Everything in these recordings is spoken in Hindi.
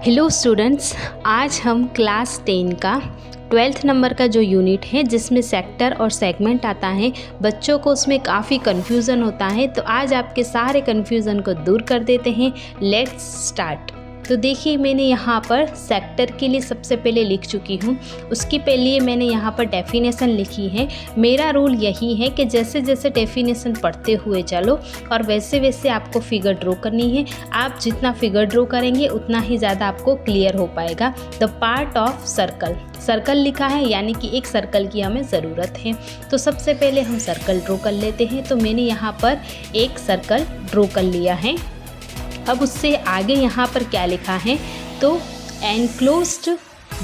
हेलो स्टूडेंट्स, आज हम क्लास 10 का 12th नंबर का जो यूनिट है जिसमें सेक्टर और सेगमेंट आता है, बच्चों को उसमें काफ़ी कन्फ्यूज़न होता है। तो आज आपके सारे कन्फ्यूज़न को दूर कर देते हैं। Let's start. तो देखिए, मैंने यहाँ पर सेक्टर के लिए सबसे पहले लिख चुकी हूँ। उसके पहले मैंने यहाँ पर डेफिनेशन लिखी है। मेरा रूल यही है कि जैसे जैसे डेफिनेशन पढ़ते हुए चलो और वैसे वैसे आपको फिगर ड्रॉ करनी है। आप जितना फिगर ड्रॉ करेंगे उतना ही ज़्यादा आपको क्लियर हो पाएगा। The part of circle, circle लिखा है यानी कि एक सर्कल की हमें ज़रूरत है। तो सबसे पहले हम सर्कल ड्रॉ कर लेते हैं। तो मैंने यहाँ पर एक सर्कल ड्रॉ कर लिया है। अब उससे आगे यहाँ पर क्या लिखा है, तो एनक्लोज्ड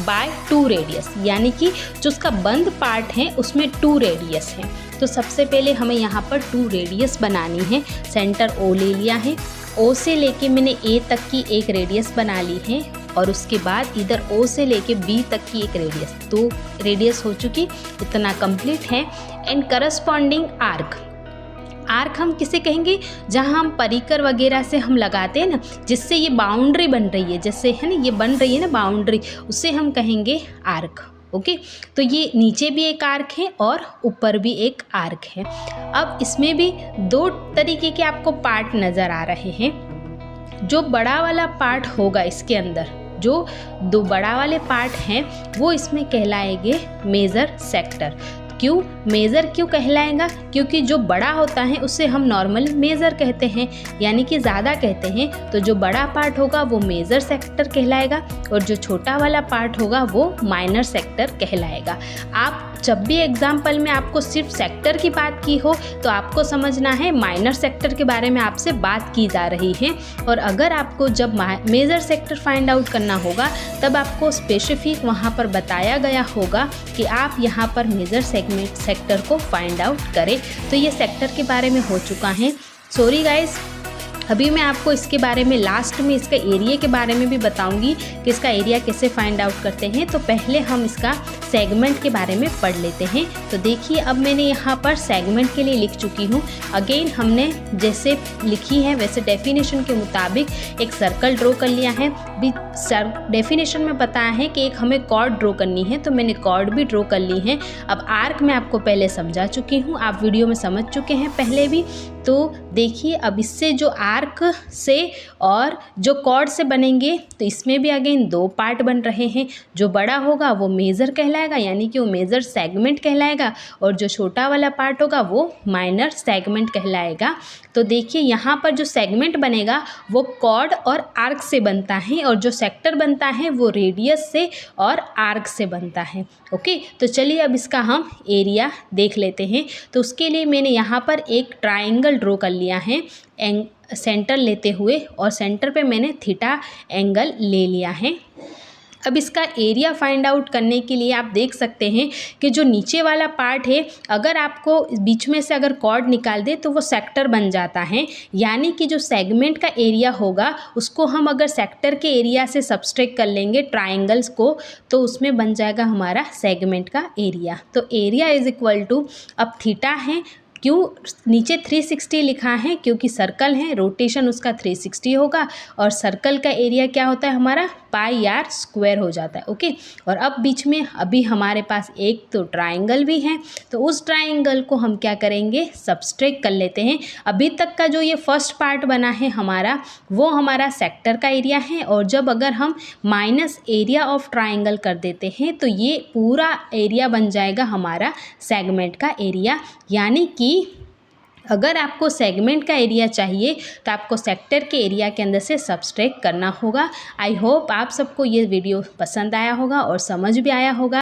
बाय 2 रेडियस, यानी कि जो उसका बंद पार्ट है उसमें 2 रेडियस है। तो सबसे पहले हमें यहाँ पर 2 रेडियस बनानी है। सेंटर ओ ले लिया है, ओ से लेके मैंने ए तक की एक रेडियस बना ली है और उसके बाद इधर ओ से लेके बी तक की एक रेडियस, 2 रेडियस हो चुकी। इतना कंप्लीट है। एंड करस्पॉन्डिंग आर्क, आर्क हम किसे कहेंगे, जहाँ हम परिकर वगैरह से हम लगाते हैं ना, जिससे ये बाउंड्री बन रही है, जैसे है ना ये बन रही है ना बाउंड्री, उसे हम कहेंगे आर्क। ओके, तो ये नीचे भी एक आर्क है और ऊपर भी एक आर्क है। अब इसमें भी 2 तरीके के आपको पार्ट नज़र आ रहे हैं। जो बड़ा वाला पार्ट होगा इसके अंदर, जो 2 बड़ा वाले पार्ट हैं वो इसमें कहलाएंगे मेजर सेक्टर। क्यों मेज़र क्यों कहलाएगा, क्योंकि जो बड़ा होता है उसे हम नॉर्मली मेज़र कहते हैं, यानी कि ज़्यादा कहते हैं। तो जो बड़ा पार्ट होगा वो मेज़र सेक्टर कहलाएगा और जो छोटा वाला पार्ट होगा वो माइनर सेक्टर कहलाएगा। आप जब भी एग्जाम्पल में आपको सिर्फ सेक्टर की बात की हो तो आपको समझना है माइनर सेक्टर के बारे में आपसे बात की जा रही है। और अगर आपको जब मेजर सेक्टर फाइंड आउट करना होगा तब आपको स्पेसिफिक वहाँ पर बताया गया होगा कि आप यहाँ पर मेजर सेक्टर को फाइंड आउट करें। तो ये सेक्टर के बारे में हो चुका है। सॉरी गाइस, अभी मैं आपको इसके बारे में लास्ट में इसका एरिया के बारे में भी बताऊंगी कि इसका एरिया कैसे फाइंड आउट करते हैं। तो पहले हम इसका सेगमेंट के बारे में पढ़ लेते हैं। तो देखिए, अब मैंने यहाँ पर सेगमेंट के लिए लिख चुकी हूँ। अगेन हमने जैसे लिखी है वैसे डेफिनेशन के मुताबिक एक सर्कल ड्रॉ कर लिया है। डेफिनेशन में बताया है कि एक हमें कॉर्ड ड्रॉ करनी है, तो मैंने कॉर्ड भी ड्रॉ कर ली है। अब आर्क मैं आपको पहले समझा चुकी हूँ, आप वीडियो में समझ चुके हैं पहले भी। तो देखिए, अब इससे जो आर्क से और जो कॉर्ड से बनेंगे तो इसमें भी अगेन 2 पार्ट बन रहे हैं। जो बड़ा होगा वो मेजर कहलाएगा, यानी कि वो मेजर सेगमेंट कहलाएगा, और जो छोटा वाला पार्ट होगा वो माइनर सेगमेंट कहलाएगा। तो देखिए, यहाँ पर जो सेगमेंट बनेगा वो कॉर्ड और आर्क से बनता है और जो सेक्टर बनता है वो रेडियस से और आर्क से बनता है। ओके, तो चलिए अब इसका हम एरिया देख लेते हैं। तो उसके लिए मैंने यहाँ पर एक ट्राइंगल ड्रॉ कर लिया है सेंटर लेते हुए, और सेंटर पे मैंने थीटा एंगल ले लिया है। अब इसका एरिया फाइंड आउट करने के लिए आप देख सकते हैं कि जो नीचे वाला पार्ट है, अगर आपको बीच में से अगर कॉर्ड निकाल दे तो वो सेक्टर बन जाता है। यानी कि जो सेगमेंट का एरिया होगा उसको हम अगर सेक्टर के एरिया से सब्सट्रैक्ट कर लेंगे ट्राइंगल्स को, तो उसमें बन जाएगा हमारा सेगमेंट का एरिया। तो एरिया इज इक्वल टू, अब थीटा है, क्यों नीचे 360 लिखा है, क्योंकि सर्कल है, रोटेशन उसका 360 होगा, और सर्कल का एरिया क्या होता है हमारा पाई आर स्क्वायर हो जाता है। ओके, और अब बीच में अभी हमारे पास एक तो ट्राइंगल भी है, तो उस ट्राइंगल को हम क्या करेंगे, सब्सट्रैक्ट कर लेते हैं। अभी तक का जो ये फर्स्ट पार्ट बना है हमारा, वो हमारा सेक्टर का एरिया है, और जब अगर हम माइनस एरिया ऑफ ट्राइंगल कर देते हैं तो ये पूरा एरिया बन जाएगा हमारा सेगमेंट का एरिया। यानी कि अगर आपको सेगमेंट का एरिया चाहिए तो आपको सेक्टर के एरिया के अंदर से सब्सट्रैक्ट करना होगा। आई होप आप सबको ये वीडियो पसंद आया होगा और समझ भी आया होगा।